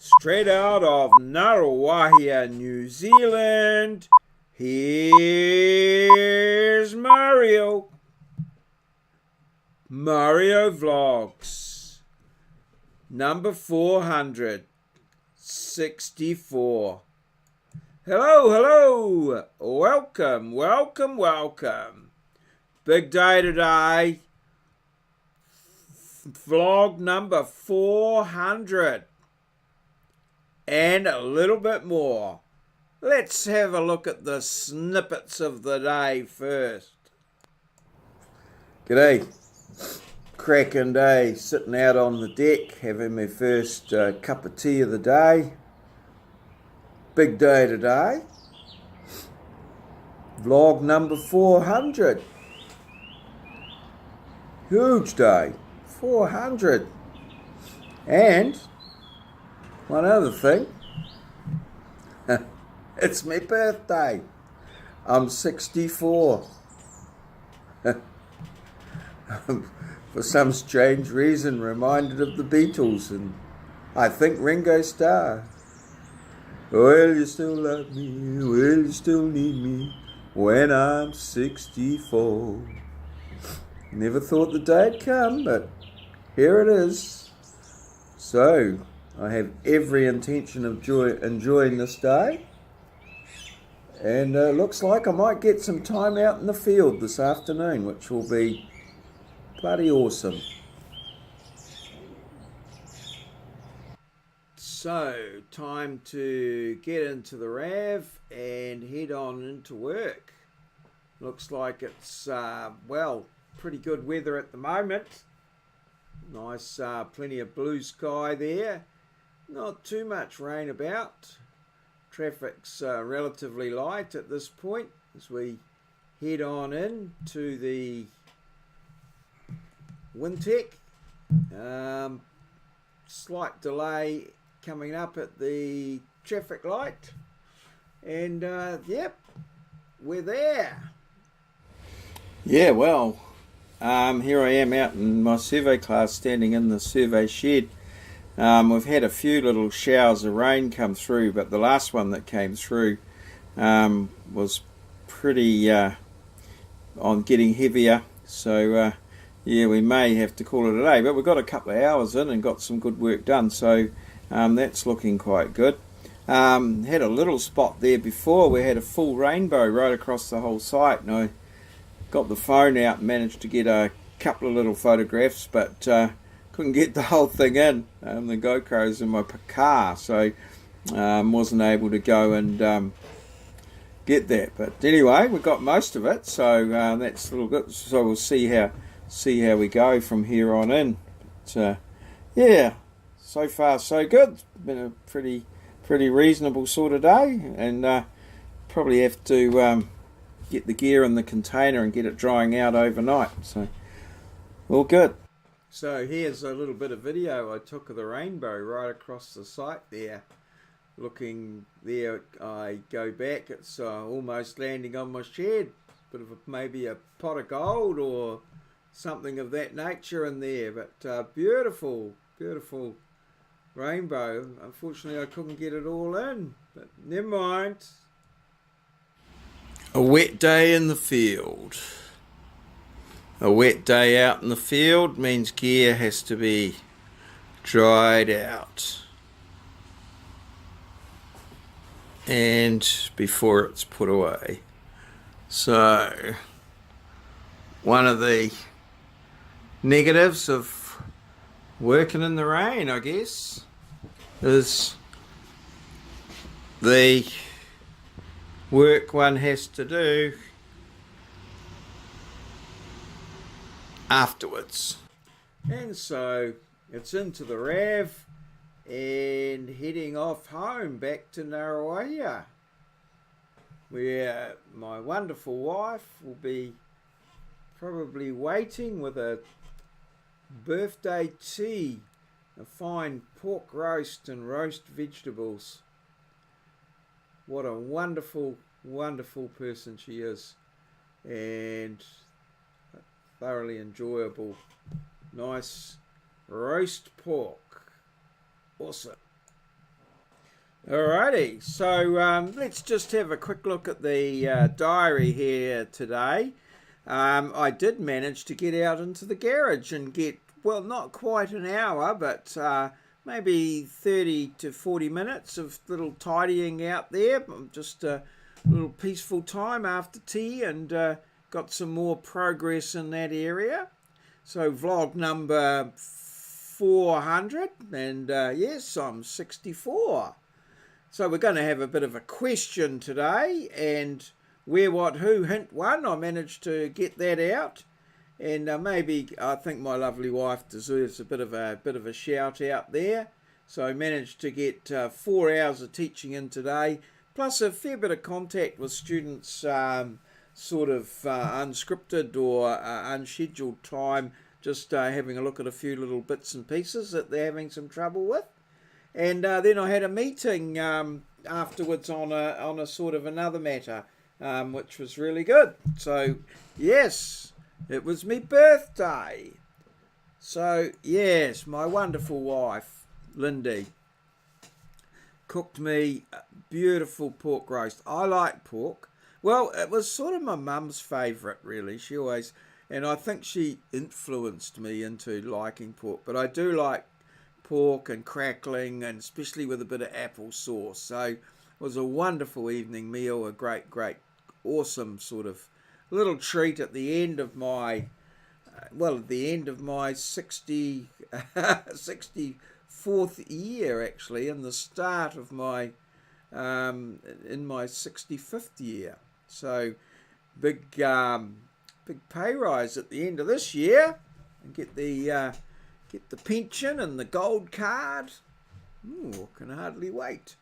straight out of Ngaruawahia, New Zealand. Here's Maurieo. Maurieo Vlogs. Number 464. Hello, hello. Welcome, welcome, welcome. Big day today. Vlog number 400. And a little bit more. Let's have a look at the snippets of the day first. G'day. Cracking day. Sitting out on the deck, having my first cup of tea of the day. Big day today. Vlog number 400. Huge day. 400. And one other thing, it's my birthday. I'm 64. For some strange reason, reminded of the Beatles and I think Ringo Starr. Will you still love me? Will you still need me when I'm 64? Never thought the day'd come, but here it is. So, I have every intention of enjoying this day. And looks like I might get some time out in the field this afternoon, which will be bloody awesome. So, time to get into the RAV and head on into work. Looks like it's, pretty good weather at the moment. Nice, plenty of blue sky there. Not too much rain about. Traffic's relatively light at this point as we head on in to the Wintec. Slight delay coming up at the traffic light. And, yep, we're there. Yeah, well, here I am out in my survey class standing in the survey shed. We've had a few little showers of rain come through, but the last one that came through was pretty on getting heavier. So, yeah, we may have to call it a day. But we've got a couple of hours in and got some good work done. So, that's looking quite good. Had a little spot there before. We had a full rainbow right across the whole site. And I got the phone out and managed to get a couple of little photographs, but couldn't get the whole thing in. The GoPro's in my car, so wasn't able to go and get that. But anyway, we got most of it, so that's a little good. So we'll see how we go from here on in. But, yeah, so far so good. It's been a pretty reasonable sort of day, and probably have to get the gear in the container and get it drying out overnight. So all good. So here's a little bit of video I took of the rainbow right across the site there. Looking there, I go back, it's almost landing on my shed. Bit of maybe a pot of gold or something of that nature in there. But beautiful, beautiful rainbow. Unfortunately, I couldn't get it all in, but never mind. A wet day in the field. A wet day out in the field means gear has to be dried out and before it's put away. So one of the negatives of working in the rain, I guess, is the work one has to do afterwards. And so it's into the RAV and heading off home back to Ngaruawahia, where my wonderful wife will be probably waiting with a birthday tea, a fine pork roast and roast vegetables. What a wonderful, wonderful person she is, and thoroughly enjoyable. Nice roast pork. Awesome. Alrighty, so let's just have a quick look at the diary here today. I did manage to get out into the garage and get, well, not quite an hour, but maybe 30 to 40 minutes of little tidying out there. Just a little peaceful time after tea, and got some more progress in that area. So vlog number 400, and yes, I'm 64. So we're going to have a bit of a question today, and where, what, who, hint one. I managed to get that out, and maybe I think my lovely wife deserves a bit of a shout out there. So I managed to get 4 hours of teaching in today, plus a fair bit of contact with students, sort of unscripted or unscheduled time, just having a look at a few little bits and pieces that they're having some trouble with. And then I had a meeting afterwards on a sort of another matter, which was really good. So yes, it was my birthday. So yes, my wonderful wife, Lindy, cooked me a beautiful pork roast. I like pork. Well, it was sort of my mum's favourite, really. She always, and I think she influenced me into liking pork. But I do like pork and crackling, and especially with a bit of apple sauce. So it was a wonderful evening meal, a great, awesome sort of little treat at the end of my, at the end of my 64th year, actually, and the start of my, in my 65th year. So big pay rise at the end of this year, and get the pension and the gold card. Ooh, can hardly wait.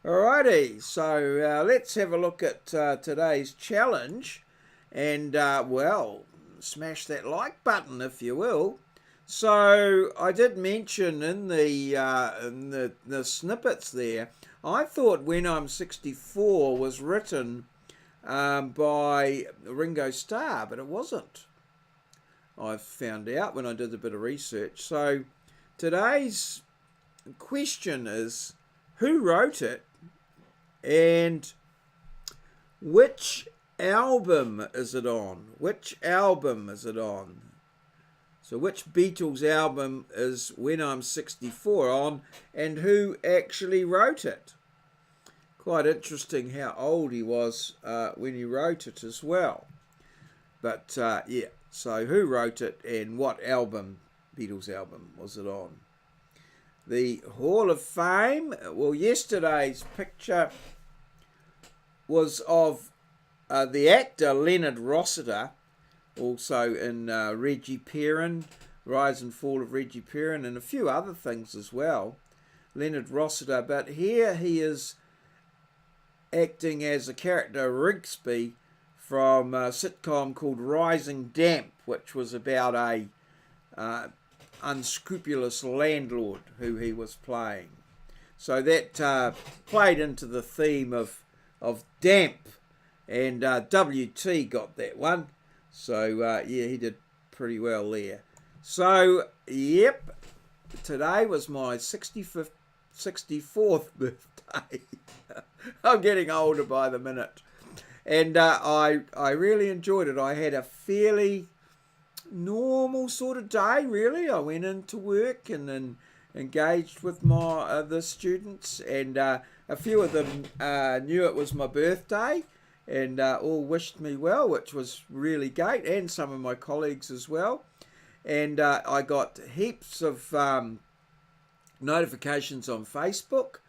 Alrighty, so let's have a look at today's challenge, and well, smash that like button if you will. So I did mention in the snippets there, I thought When I'm 64 was written by Ringo Starr, but it wasn't. I found out when I did a bit of research. So today's question is, who wrote it, and which album is it on? Which album is it on? So which Beatles album is When I'm 64 on, and who actually wrote it? Quite interesting how old he was when he wrote it as well. But yeah, so who wrote it and what album, Beatles album, was it on? The Hall of Fame, well, yesterday's picture was of the actor Leonard Rossiter, also in Reggie Perrin, Rise and Fall of Reggie Perrin, and a few other things as well. Leonard Rossiter, but here he is acting as a character Rigsby from a sitcom called Rising Damp, which was about a unscrupulous landlord who he was playing. So that played into the theme of damp, and WT got that one. So yeah, he did pretty well there. So yep, today was my 64th birthday. I'm getting older by the minute. And I really enjoyed it. I had a fairly normal sort of day, really. I went into work and then engaged with my the students, and a few of them knew it was my birthday, and all wished me well, which was really great, and some of my colleagues as well. And I got heaps of notifications on Facebook,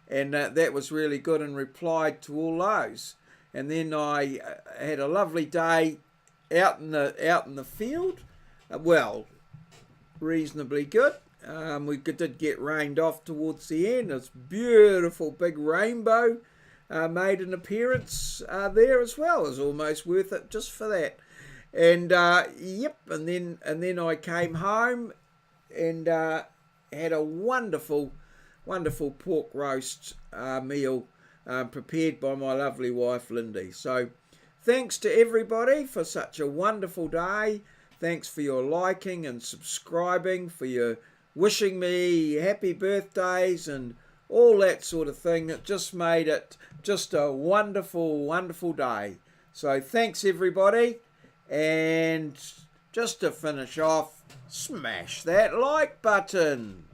and that was really good, and replied to all those. And then I had a lovely day out in the field. Well, reasonably good. We did get rained off towards the end. This beautiful big rainbow made an appearance there as well. It was almost worth it just for that. And yep, and then I came home and had a wonderful pork roast meal prepared by my lovely wife Lindy. So thanks to everybody for such a wonderful day. Thanks for your liking and subscribing, for your wishing me happy birthdays and all that sort of thing. It just made it just a wonderful, wonderful day. So thanks everybody, and just to finish off, smash that like button.